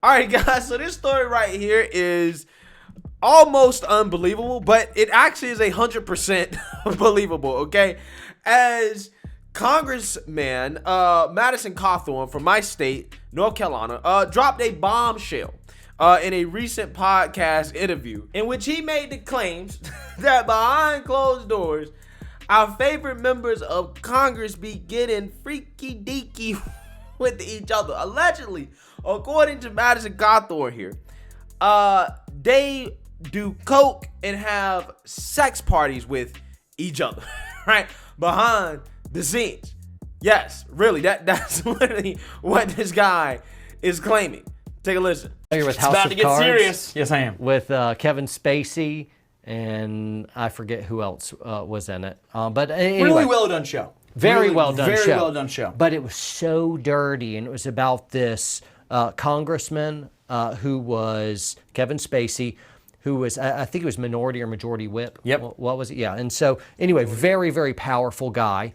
All right, guys. So this story right here is almost unbelievable, but it actually is 100% believable. Okay, as Congressman Madison Cawthorn from my state, North Carolina, dropped a bombshell in a recent podcast interview in which he made the claims that behind closed doors, our favorite members of Congress be getting freaky deaky with each other. Allegedly, according to Madison Cawthorn here, they do coke and have sex parties with each other, right? Behind the scenes. Yes, really, that's literally what this guy is claiming. Take a listen. You're with House about of to get Cards. serious. Yes, I am. With Kevin Spacey, and I forget who else was in it. But anyway, Really well done show. very Really well done very show. well done show. But it was so dirty, and it was about this congressman who was Kevin Spacey, who was, I think it was Minority or Majority Whip. Yep. What was it? Yeah. And so anyway, very, very powerful guy.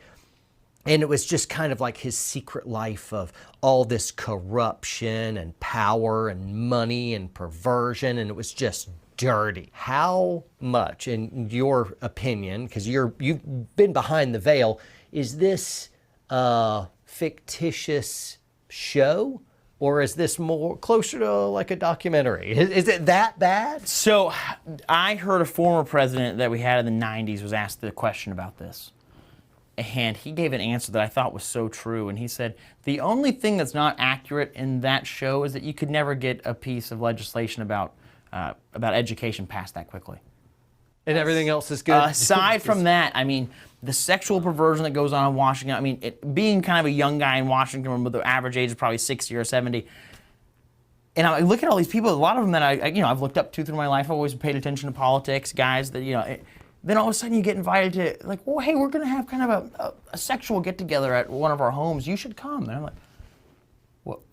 And it was just kind of like his secret life of all this corruption and power and money and perversion, and it was just dirty. How much, in your opinion, because you've been behind the veil, is this fictitious show, or is this more closer to like a documentary? Is it that bad? So I heard a former president that we had in the 90s was asked the question about this. And he gave an answer that I thought was so true. And he said, the only thing that's not accurate in that show is that you could never get a piece of legislation about education passed that quickly. And everything else is good? Aside from that, I mean, the sexual perversion that goes on in Washington, I mean, being kind of a young guy in Washington, where the average age is probably 60 or 70, and I look at all these people, a lot of them that I've looked up to through my life. I've always paid attention to politics, guys that, then all of a sudden you get invited to, like, well, hey, we're going to have kind of a sexual get-together at one of our homes. You should come. And I'm like,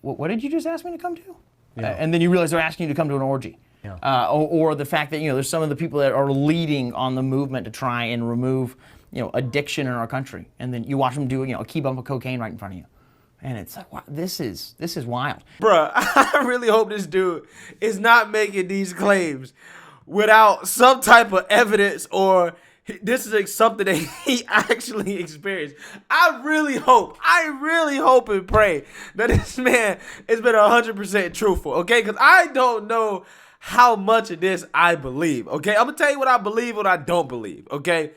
what did you just ask me to come to? Yeah. And then you realize they're asking you to come to an orgy. Yeah. Or the fact that, there's some of the people that are leading on the movement to try and remove, addiction in our country. And then you watch them do, a key bump of cocaine right in front of you. And it's like, wow, this is wild. Bruh, I really hope this dude is not making these claims without some type of evidence, or this is like something that he actually experienced. I really hope and pray that this man has been 100% truthful, okay? Because I don't know how much of this I believe, okay? I'm going to tell you what I believe, what I don't believe, okay?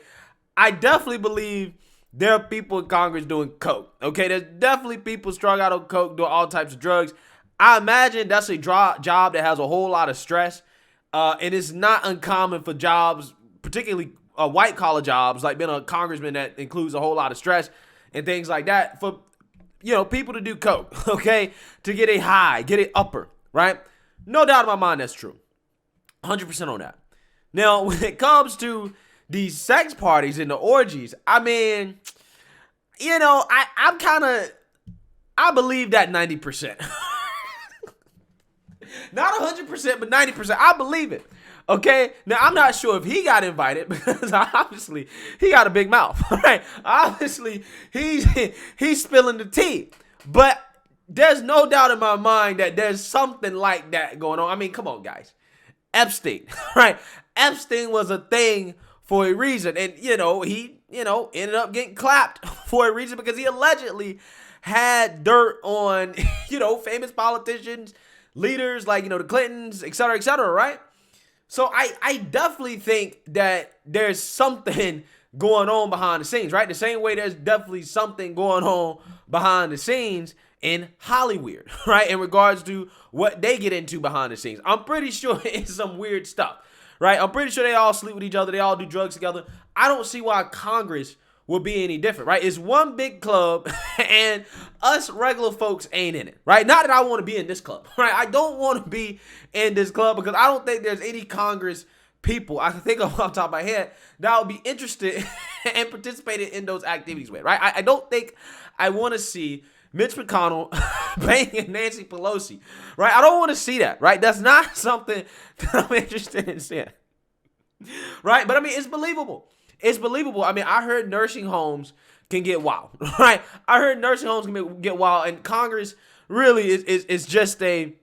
I definitely believe there are people in Congress doing coke, okay? There's definitely people strung out on coke, doing all types of drugs. I imagine that's a job that has a whole lot of stress. And it's not uncommon for jobs, particularly white-collar jobs, like being a congressman, that includes a whole lot of stress and things like that, for, people to do coke, okay, to get a high, get an upper, right? No doubt in my mind that's true. 100% on that. Now, when it comes to these sex parties and the orgies, I mean, I believe that 90%. Not 100%, but 90%. I believe it. Okay? Now, I'm not sure if he got invited, because obviously he got a big mouth, right? Obviously, he's spilling the tea. But there's no doubt in my mind that there's something like that going on. I mean, come on, guys. Epstein, right? Epstein was a thing for a reason. And, he, ended up getting clapped for a reason, because he allegedly had dirt on, famous politicians, leaders like, the Clintons, et cetera, right? So I definitely think that there's something going on behind the scenes, right? The same way there's definitely something going on behind the scenes in Hollywood, right? In regards to what they get into behind the scenes. I'm pretty sure it's some weird stuff, right? I'm pretty sure they all sleep with each other. They all do drugs together. I don't see why Congress would be any different, right? It's one big club, and us regular folks ain't in it, right? Not that I want to be in this club, right? I don't want to be in this club, because I don't think there's any Congress people I can think of off the top of my head that would be interested and participating in those activities with, right? I don't think I want to see Mitch McConnell banging Nancy Pelosi, right? I don't want to see that, right? That's not something that I'm interested in seeing, right? But I mean, it's believable. It's believable. I mean, I heard nursing homes can get wild, right? I heard nursing homes can get wild, and Congress really is just a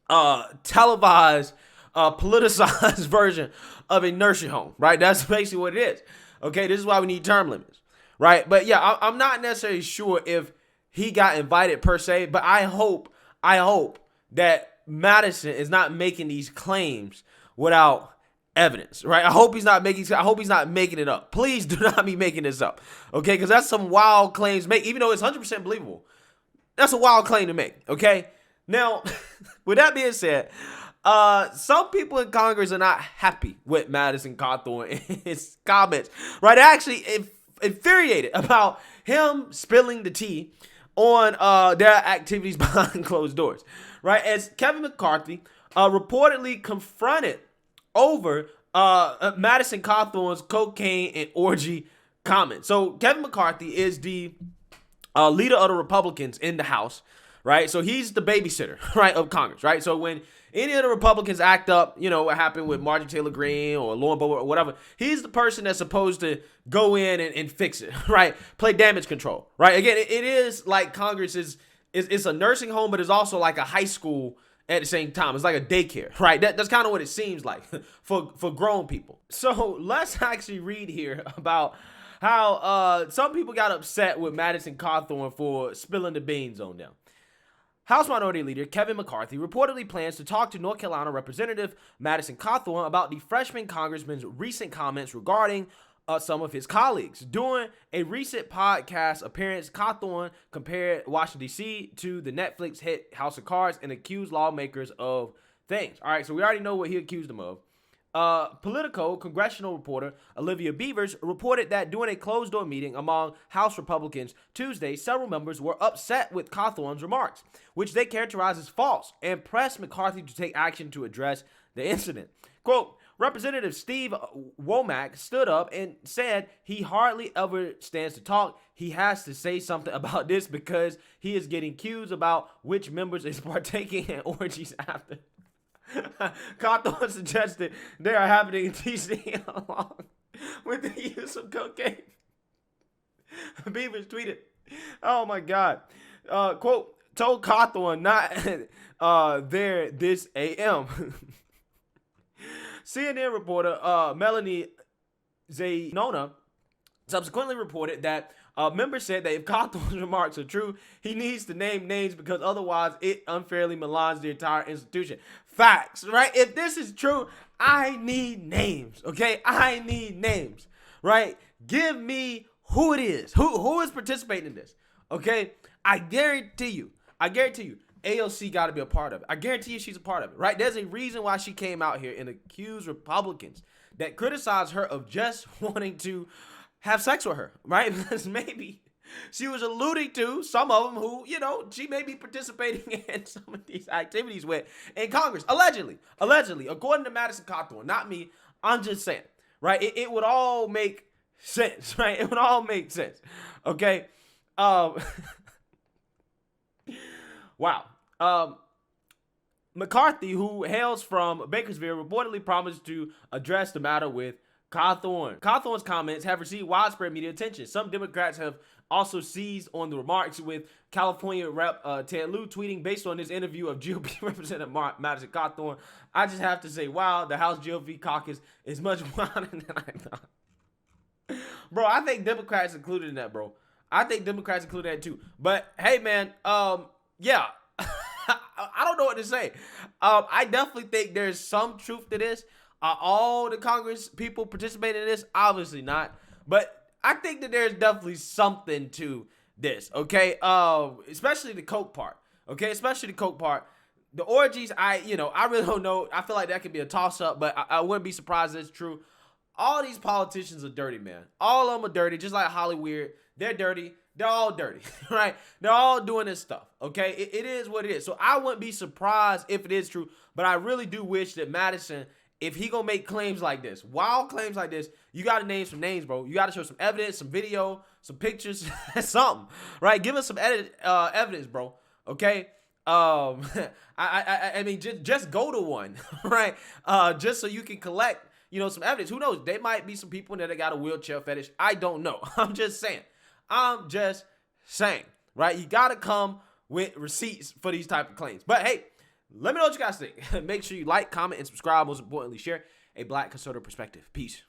televised, politicized version of a nursing home, right? That's basically what it is. Okay, this is why we need term limits, right? But yeah, I'm not necessarily sure if he got invited per se, but I hope that Madison is not making these claims without evidence, right? I hope he's not making it up. Please do not be making this up, okay? Because that's some wild claims to make, even though it's 100% believable. That's a wild claim to make, okay? Now, with that being said, some people in Congress are not happy with Madison Cawthorn and his comments, right? They're actually infuriated about him spilling the tea on their activities behind closed doors, right? As Kevin McCarthy reportedly confronted over Madison Cawthorn's cocaine and orgy comment. So Kevin McCarthy is the leader of the Republicans in the House, right? So he's the babysitter, right, of Congress, right? So when any of the Republicans act up, you know, what happened with Marjorie Taylor Greene or Lauren Boebert or whatever, he's the person that's supposed to go in and fix it, right? Play damage control, right? Again, it is like Congress is it's a nursing home, but it's also like a high school at the same time. It's like a daycare, right? That's kind of what it seems like for grown people. So let's actually read here about how some people got upset with Madison Cawthorn for spilling the beans on them. House Minority Leader Kevin McCarthy reportedly plans to talk to North Carolina Representative Madison Cawthorn about the freshman congressman's recent comments regarding some of his colleagues. During a recent podcast appearance, Cawthorn compared Washington, D.C. to the Netflix hit House of Cards and accused lawmakers of things. All right, so we already know what he accused them of. Politico Congressional reporter Olivia Beavers reported that during a closed-door meeting among House Republicans Tuesday, several members were upset with Cawthorn's remarks, which they characterized as false, and pressed McCarthy to take action to address the incident. Quote, Representative Steve Womack stood up and said he hardly ever stands to talk. He has to say something about this because he is getting cues about which members is partaking in orgies after. Cawthorn suggested they are happening in D.C. along with the use of cocaine. Beavers tweeted, oh my God. Quote, told Cawthorn not there this AM. CNN reporter Melanie Zanona subsequently reported that members said that if Cawthorn's remarks are true, he needs to name names because otherwise it unfairly maligns the entire institution. Facts, right? If this is true, I need names, okay? I need names, right? Give me who it is, who is participating in this, okay? I guarantee you, AOC got to be a part of it. I guarantee you she's a part of it, right? There's a reason why she came out here and accused Republicans that criticize her of just wanting to have sex with her, right? Because maybe she was alluding to some of them who, you know, she may be participating in some of these activities with in Congress. Allegedly, according to Madison Cawthorn, not me. I'm just saying, right? It would all make sense, right? It would all make sense, okay? Wow. McCarthy, who hails from Bakersfield, reportedly promised to address the matter with Cawthorn. Cawthorn's comments have received widespread media attention. Some Democrats have also seized on the remarks, with California Rep. Ted Lieu tweeting based on this interview of GOP Representative Madison Cawthorn. I just have to say, wow, the House GOP caucus is much wilder than I thought. Bro, I think Democrats included in that, bro. I think Democrats included that too. But hey, man, yeah. I don't know what to say. I definitely think there's some truth to this. Are all the Congress people participating in this? Obviously not. But I think that there's definitely something to this, okay? Especially the coke part, okay? Especially the coke part. The orgies, I really don't know. I feel like that could be a toss-up, but I wouldn't be surprised if it's true. All these politicians are dirty, man. All of them are dirty, just like Hollywood. They're dirty. They're all dirty, right? They're all doing this stuff, okay? It is what it is. So I wouldn't be surprised if it is true, but I really do wish that Madison, if he gonna make claims like this, wild claims like this, you gotta name some names, bro. You gotta show some evidence, some video, some pictures, something, right? Give us some evidence, bro, okay? I mean, just go to one, right? Just so you can collect, some evidence. Who knows? There might be some people that got a wheelchair fetish. I don't know. I'm just saying, right? You got to come with receipts for these type of claims. But hey, Let me know what you guys think. Make sure you like, comment, and subscribe. Most importantly, share a Black conservative perspective. Peace.